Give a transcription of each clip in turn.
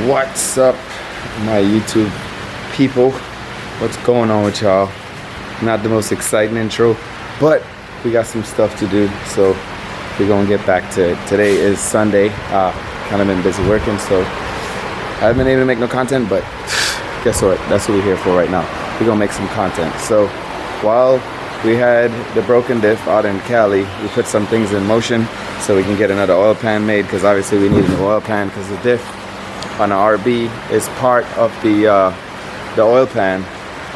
What's up, my YouTube people? What's going on with y'all? Not the most exciting intro, but we got some stuff to do, so we're gonna get back to it. Today is Sunday. Kind of been busy working, so I haven't been able to make no content, but guess what? That's what we're here for right now. We're gonna make some content. So while we had the broken diff out in Cali, we put some things in motion so we can get another oil pan made, because obviously we need an oil pan because the diff on the RB is part of the oil pan.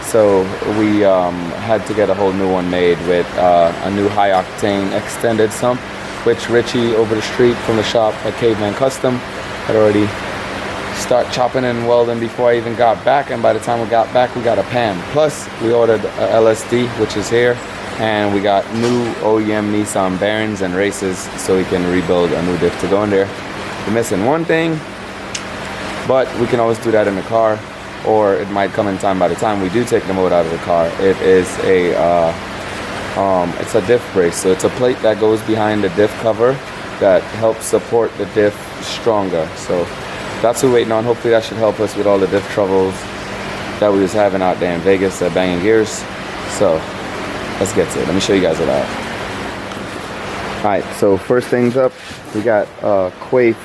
So we had to get a whole new one made with a new high octane extended sump, which Richie over the street from the shop at Caveman Custom had already start chopping and welding before I even got back, and by the time we got back we got a pan. Plus we ordered a LSD, which is here, and we got new OEM Nissan bearings and races so we can rebuild a new diff to go in there. We're missing one thing, but we can always do that in the car, or it might come in time by the time we do take the motor out of the car. It is it's a diff brace, so it's a plate that goes behind the diff cover that helps support the diff stronger. So that's what we're waiting on. Hopefully that should help us with all the diff troubles that we was having out there in Vegas at Banging Gears. So let's get to it. Let me show you guys what I have. All right, so first things up, we got Quafe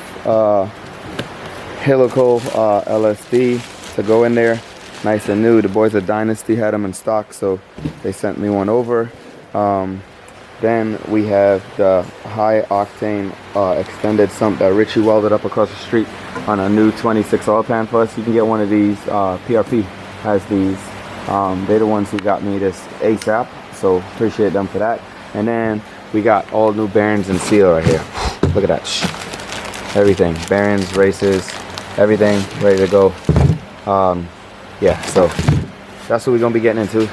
helical LSD to go in there, nice and new. The boys at Dynasty had them in stock, so they sent me one over. Then we have the high octane extended sump that Richie welded up across the street on a new 26 oil pan for us. You can get one of these. PRP has these. They're the ones who got me this ASAP, so appreciate them for that. And then we got all new bearings and seal right here. Look at that. Everything, bearings, races, everything ready to go. Yeah, so that's what we're gonna be getting into.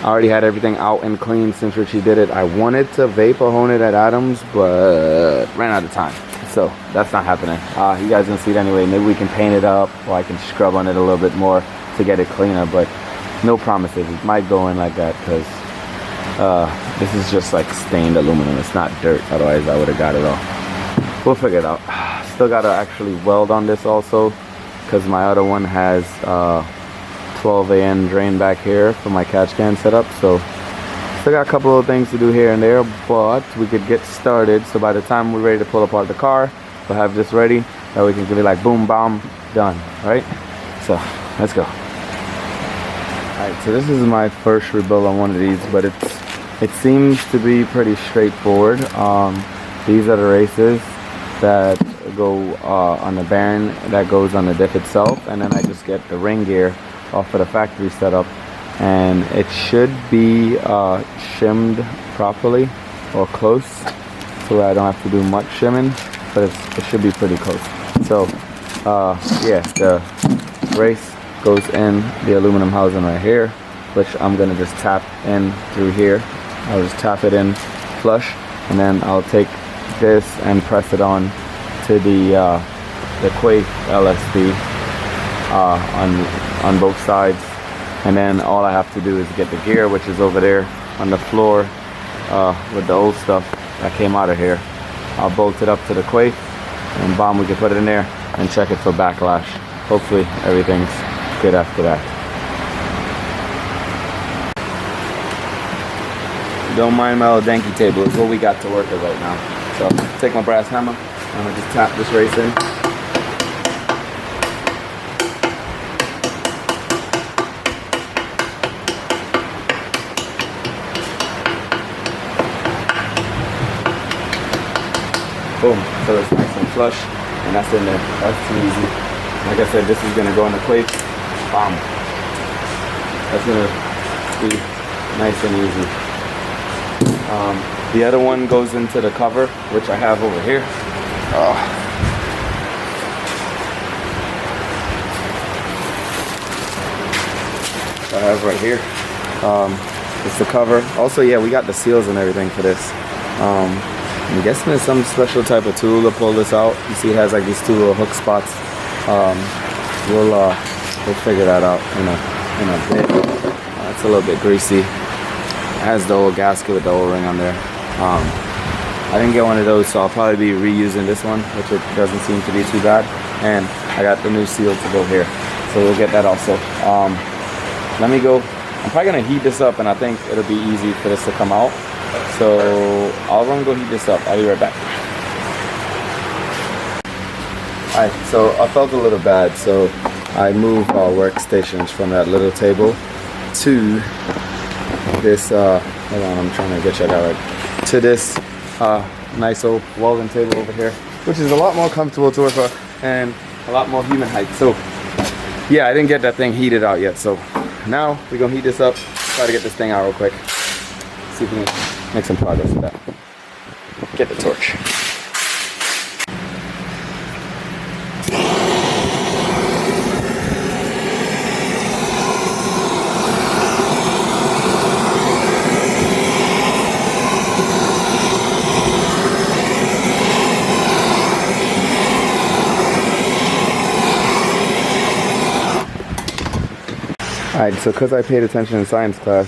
I already had everything out and clean since Richie did it. I wanted to vapor hone it at Adams, but ran out of time, so that's not happening. You guys gonna see it anyway. Maybe we can paint it up, or I can scrub on it a little bit more to get it cleaner, but no promises. It might go in like that because this is just like stained aluminum. It's not dirt, otherwise I would have got it all. We'll figure it out. Still gotta actually weld on this also, because my other one has 12 AN drain back here for my catch can setup. So still got a couple of things to do here and there, but we could get started. So by the time we're ready to pull apart the car, we'll have this ready, that we can be like boom, bam, done, right? So let's go. Alright, so this is my first rebuild on one of these, but it seems to be pretty straightforward. These are the races that go on the bearing that goes on the diff itself, and then I just get the ring gear off of the factory setup, and it should be shimmed properly or close, so I don't have to do much shimming, but it should be pretty close. So yeah, the race goes in the aluminum housing right here, which I'm gonna just tap in through here. I'll just tap it in flush, and then I'll take this and press it on to the Quafe LSD on both sides, and then all I have to do is get the gear, which is over there on the floor with the old stuff that came out of here. I'll bolt it up to the Quafe, and bomb, we can put it in there and check it for backlash. Hopefully everything's good after that. Don't mind my little danky table, is what we got to work with right now. So take my brass hammer, I'm gonna just tap this race in. Boom, so it's nice and flush, and that's in there. That's too easy. Like I said, this is gonna go in the Quafe. Bam. That's gonna be nice and easy. The other one goes into the cover, which I have over here. I have right here. It's the cover. Also, yeah, we got the seals and everything for this. I'm guessing it's some special type of tool to pull this out. You see it has like these two little hook spots. We'll figure that out in a bit. It's a little bit greasy. It has the old gasket with the O-ring on there. I didn't get one of those, so I'll probably be reusing this one, which it doesn't seem to be too bad. And I got the new seal to go here, so we'll get that also. Let me go. I'm probably gonna heat this up, and I think it'll be easy for this to come out. So I'll run go heat this up. I'll be right back. Alright, so I felt a little bad, so I moved our workstations from that little table to this, hold on, I'm trying to get you that right, to this nice old welding table over here, which is a lot more comfortable to work with and a lot more human height. So yeah, I didn't get that thing heated out yet, so now we're gonna heat this up, try to get this thing out real quick, see if we can make some progress with that. Get the torch. Alright, so because I paid attention in science class,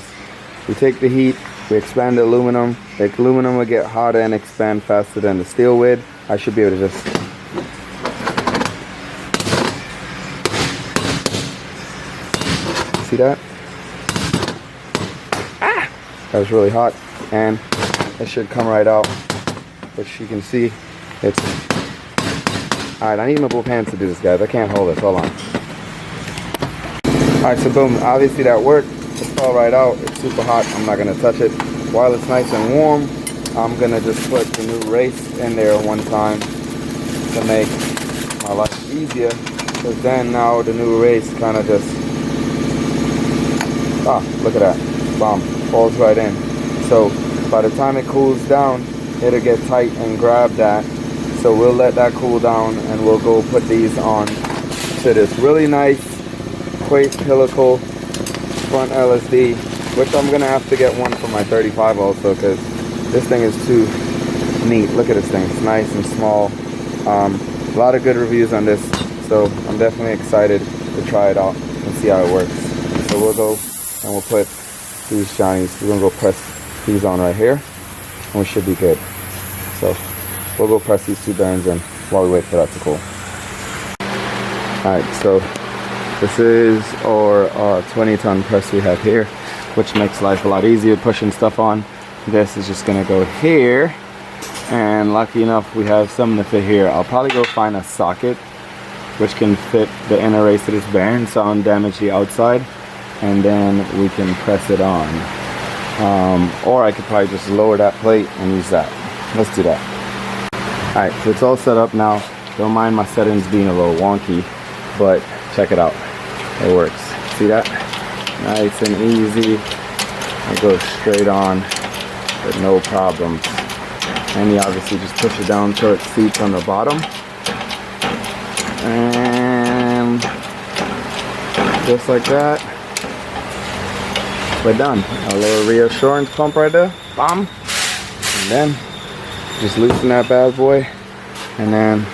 we take the heat, we expand the aluminum will get hotter and expand faster than the steel would. I should be able to just... See that? Ah! That was really hot, and it should come right out, which you can see, it's... Alright, I need my both hands to do this, guys. I can't hold this, hold on. Alright, so boom, obviously that worked. It fell right out. It's super hot. I'm not going to touch it. While it's nice and warm, I'm going to just put the new race in there one time to make my life easier. Because then now the new race kind of just... look at that. Bomb. Falls right in. So by the time it cools down, it'll get tight and grab that. So we'll let that cool down and we'll go put these on to this really nice Quake helical front LSD, which I'm gonna have to get one for my 35 also, because this thing is too neat. Look at this thing, it's nice and small. A lot of good reviews on this, so I'm definitely excited to try it out and see how it works. So we'll go and we'll put these Johnnies, we're gonna go press these on right here and we should be good. So we'll go press these two bearings in while we wait for that to cool. Alright, so this is our 20-ton press we have here, which makes life a lot easier pushing stuff on. This is just gonna go here, and lucky enough we have something to fit here. I'll probably go find a socket which can fit the inner race of this bearing so I don't damage the outside, and then we can press it on. Or I could probably just lower that plate and use that. Let's do that. Alright, so it's all set up now. Don't mind my settings being a little wonky, but check it out. It works. See that? Nice and easy. It goes straight on with no problems. And you obviously just push it down till it seats on the bottom. And just like that, we're done. A little reassurance pump right there. Bam. And then just loosen that bad boy. And then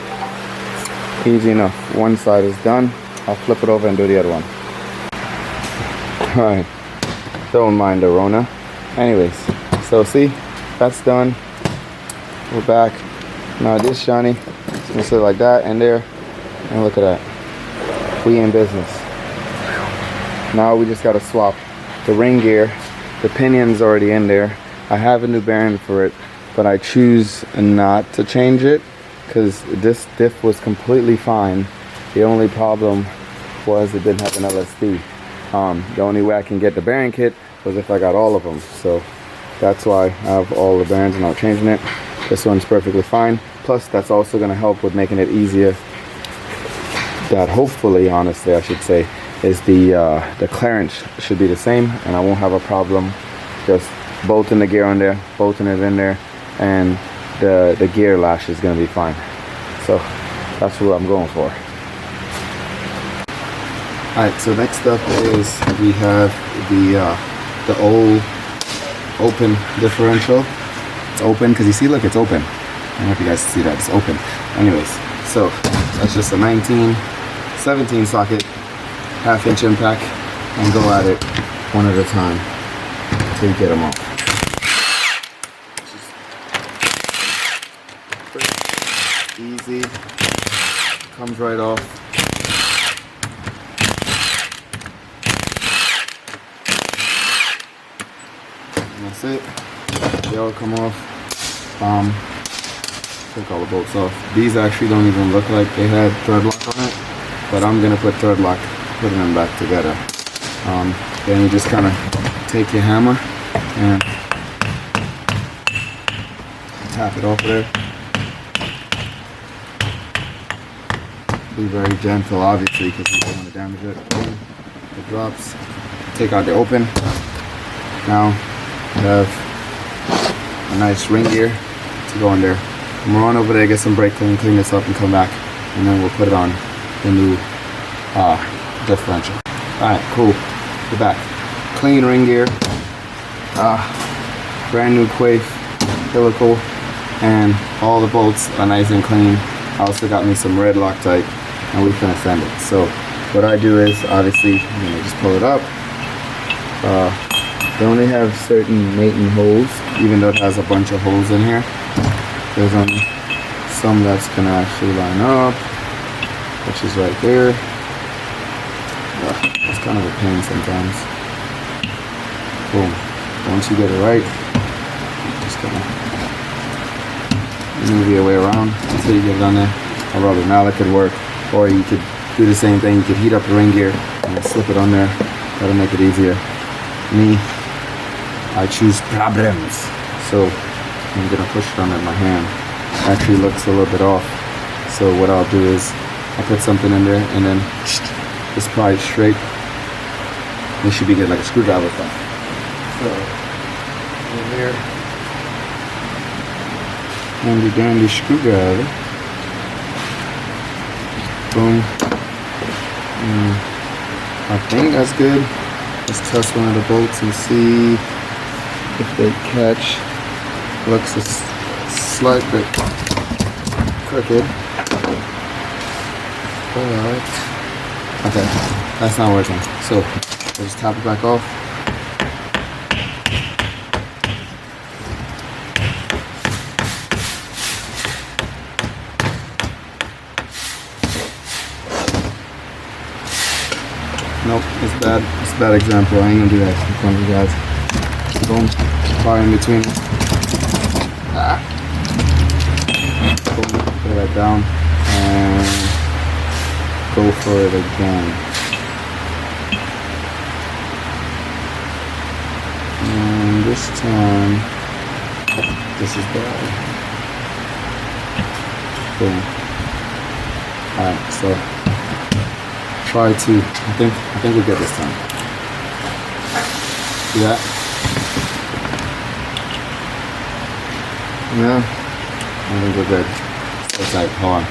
easy enough. One side is done. I'll flip it over and do the other one. Alright, don't mind the Rona. Anyways, so see, that's done. We're back. Now this Johnny, it's gonna sit like that and there, and look at that. We in business. Now we just gotta swap the ring gear. The pinion's already in there. I have a new bearing for it, but I choose not to change it because this diff was completely fine. The only problem was it didn't have an LSD. The only way I can get the bearing kit was if I got all of them. So that's why I have all the bearings and not changing it. This one's perfectly fine. Plus that's also going to help with making it easier. That hopefully, honestly, I should say, is the clearance should be the same, and I won't have a problem just bolting the gear on there, bolting it in there, and the gear lash is gonna be fine. So that's what I'm going for. Alright, so next up is we have the old open differential. It's open because you see, look, it's open. I don't know if you guys see that, it's open. Anyways, so that's just a 19-17 socket, 1/2 inch impact, and go at it one at a time until you get them off. Just easy, comes right off. And that's it. They all come off. Take all the bolts off. These actually don't even look like they had thread lock on it, but I'm gonna put thread lock, putting them back together. Then you just kind of take your hammer and tap it off there. Be very gentle, obviously, because you don't want to damage it. Boom, it drops. Take out the open. Now you have a nice ring gear to go in there. I'm gonna run over there, get some brake clean, clean this up, and come back, and then we'll put it on the new differential. Alright, cool. We're back. Clean ring gear, brand new quaif, helical, and all the bolts are nice and clean. I also got me some red Loctite, and we finna send it. So what I do is, obviously, I'm gonna just pull it up. They only have certain mating holes, even though it has a bunch of holes in here. There's only some that's gonna actually line up, which is right there. It's kind of a pain sometimes. Boom. Once you get it right, just gonna move your way around until you get it on there. A rubber mallet could work, or you could do the same thing. You could heat up the ring gear and slip it on there. That'll make it easier. Me, I choose problems. So I'm gonna push it on with my hand. Actually looks a little bit off. So what I'll do is I'll put something in there and then just pry it straight. This should be good, like a screwdriver thing. So over here, handy dandy screwdriver. Boom. I think that's good. Let's test one of the bolts and see if they catch. Looks a slight bit crooked. Alright. Okay, that's not working. So we'll just tap it back off. Nope, it's bad. It's a bad example. I ain't gonna do that in front of you guys. Boom, bar in between. Boom, put that down and go for it again. And this time, this is bad. Boom. Alright, so try to, I think we'll get this time. See that? Yeah, I think we're good. So tight, hold on.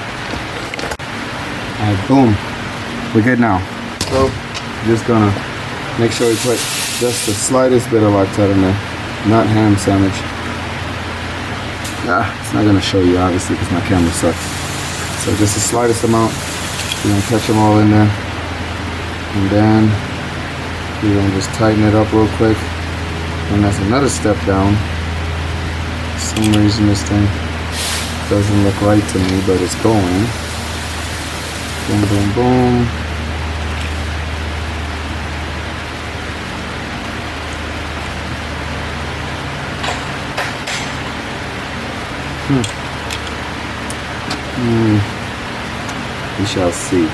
Alright, boom. We're good now. So, just gonna make sure we put just the slightest bit of Loctite in there, not ham sandwich. It's not gonna show you obviously because my camera sucks. So just the slightest amount. You're gonna catch them all in there. And then you're gonna just tighten it up real quick. And that's another step down. For some reason this thing doesn't look right to me, but it's going. Boom, boom, boom. We shall see.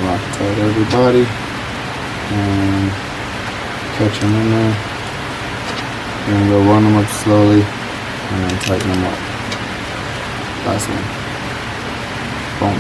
Loctite everybody and catch them in there. And we'll run them up slowly and then tighten them up. Last one. Boom.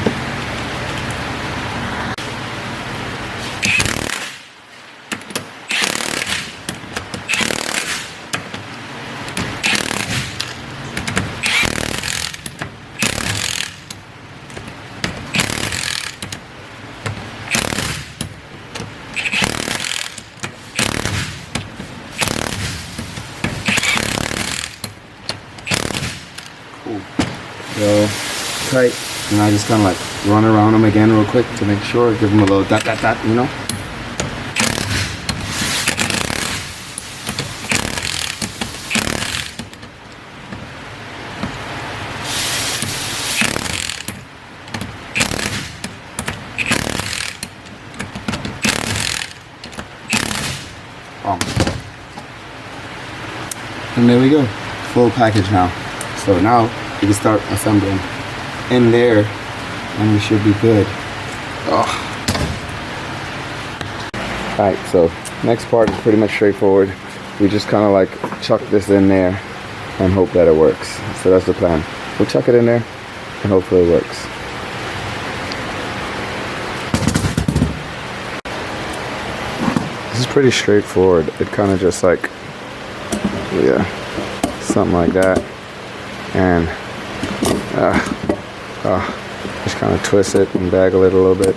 So tight. And I just kind of like run around them again real quick to make sure, give them a little dot, you know. And there we go, full package now. So now we can start assembling in there and we should be good. Alright, so next part is pretty much straightforward. We just kind of like chuck this in there and hope that it works. So that's the plan. We'll chuck it in there and hopefully it works. This is pretty straightforward. It kind of just like, yeah, something like that, and just kind of twist it and bagel it a little bit.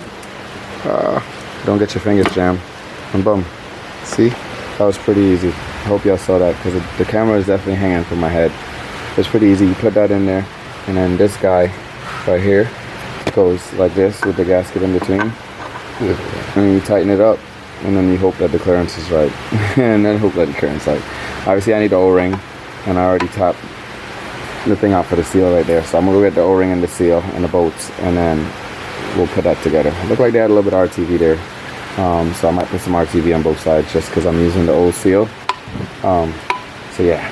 Don't get your fingers jammed, and boom. See, that was pretty easy. I hope y'all saw that because the camera is definitely hanging from my head. It's pretty easy. You put that in there, and then this guy right here goes like this with the gasket in between, and you tighten it up, and then you hope that the clearance is right, and then hope that the clearance is right. Obviously I need the O-ring, and I already tapped the thing out for the seal right there. So I'm gonna go get the O-ring and the seal and the bolts, and then we'll put that together. It looked like they had a little bit of RTV there. So I might put some RTV on both sides just because I'm using the old seal. So yeah,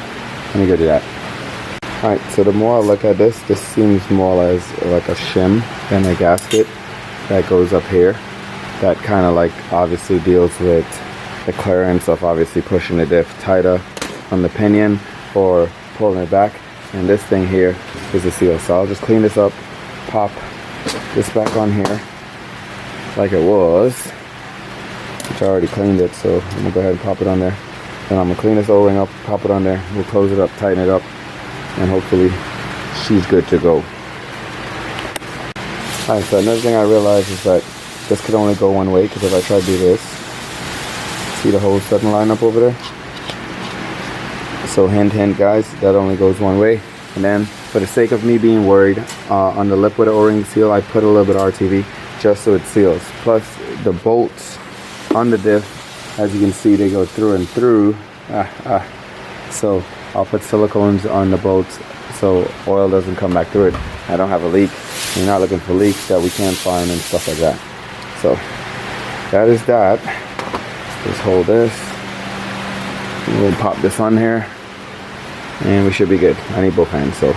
let me go do that. Alright, so the more I look at this seems more as like a shim than a gasket that goes up here. That kind of like obviously deals with the clearance of obviously pushing the diff tighter on the pinion or pulling it back, and this thing here is the seal. So I'll just clean this up, pop this back on here like it was, which I already cleaned it, so I'm gonna go ahead and pop it on there. Then I'm gonna clean this O-ring up, pop it on there, we'll close it up, tighten it up, and hopefully she's good to go. Alright, so another thing I realized is that this could only go one way, because if I try to do this, see the holes starting to line up over there? So hint guys, that only goes one way. And then for the sake of me being worried, on the lip with the O-ring seal, I put a little bit of RTV just so it seals. Plus the bolts on the diff, as you can see, they go through and through. So I'll put silicones on the bolts so oil doesn't come back through it. I don't have a leak. You're not looking for leaks that we can't find and stuff like that. So that is that. Just hold this. We'll pop this on here, and we should be good. I need both hands, so.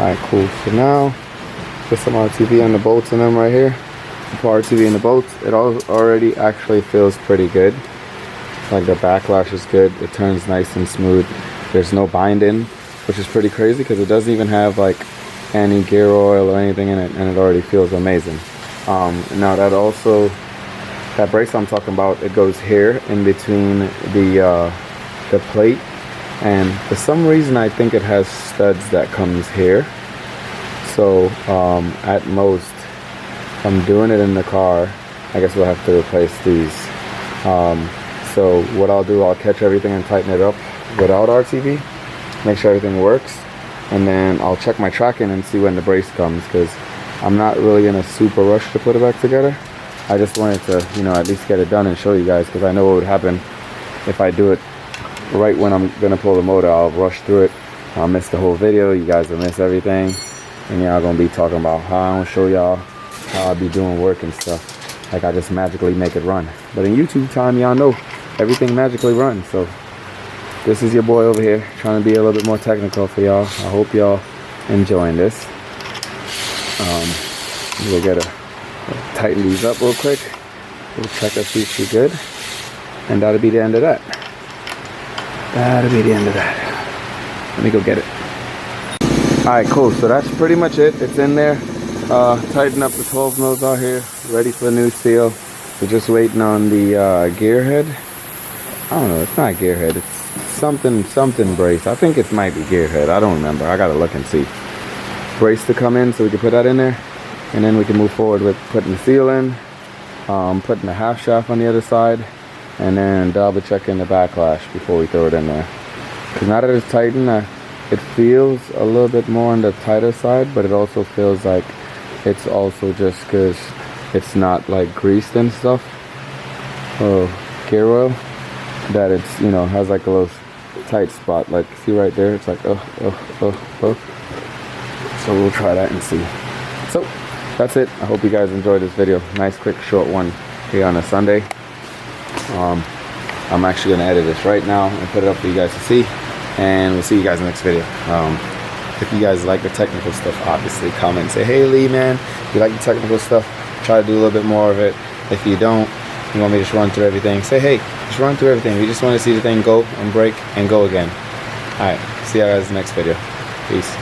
Alright, cool. So now, put some RTV on the bolts in them right here. Put RTV in the bolts. It already actually feels pretty good. Like the backlash is good. It turns nice and smooth. There's no binding, which is pretty crazy because it doesn't even have like any gear oil or anything in it, and it already feels amazing. Now that brace I'm talking about, it goes here in between the plate, and for some reason I think it has studs that comes here. So at most, if I'm doing it in the car, I guess we'll have to replace these. So what I'll do, I'll catch everything and tighten it up without RTV, make sure everything works, and then I'll check my tracking and see when the brace comes, because I'm not really in a super rush to put it back together. I just wanted to, you know, at least get it done and show you guys, because I know what would happen if I do it right when I'm gonna pull the motor. I'll rush through it, I'll miss the whole video, you guys will miss everything, and y'all gonna be talking about how I don't show y'all how I be doing work and stuff, like I just magically make it run. But in YouTube time, y'all know everything magically runs. So this is your boy over here trying to be a little bit more technical for y'all. I hope y'all enjoying this. We'll tighten these up real quick. We'll check if she's good, and that'll be the end of that. That'll be the end of that. Let me go get it. Alright, cool. So that's pretty much it. It's in there. Tighten up the 12 mils out here, ready for the new seal. We're just waiting on the gear head. I don't know, it's not gear head, it's something brace. I think it might be gear head, I don't remember. I gotta look and see. Brace to come in so we can put that in there, and then we can move forward with putting the seal in, putting the half shaft on the other side, and then double checking the backlash before we throw it in there. Because now that it's tightened, it feels a little bit more on the tighter side, but it also feels like it's also just because it's not like greased and stuff, or gear oil, that it's, you know, has like a little tight spot. Like, see right there, it's like so we'll try that and see. So that's it. I hope you guys enjoyed this video. Nice quick short one here on a Sunday. I'm actually going to edit this right now and put it up for you guys to see, and we'll see you guys in the next video. If you guys like the technical stuff, obviously comment and say, hey Lee, man, if you like the technical stuff, try to do a little bit more of it. If you don't, you want me to just run through everything, say, hey, just run through everything. We just want to see the thing go and break and go again. Alright, see you guys in the next video. Peace.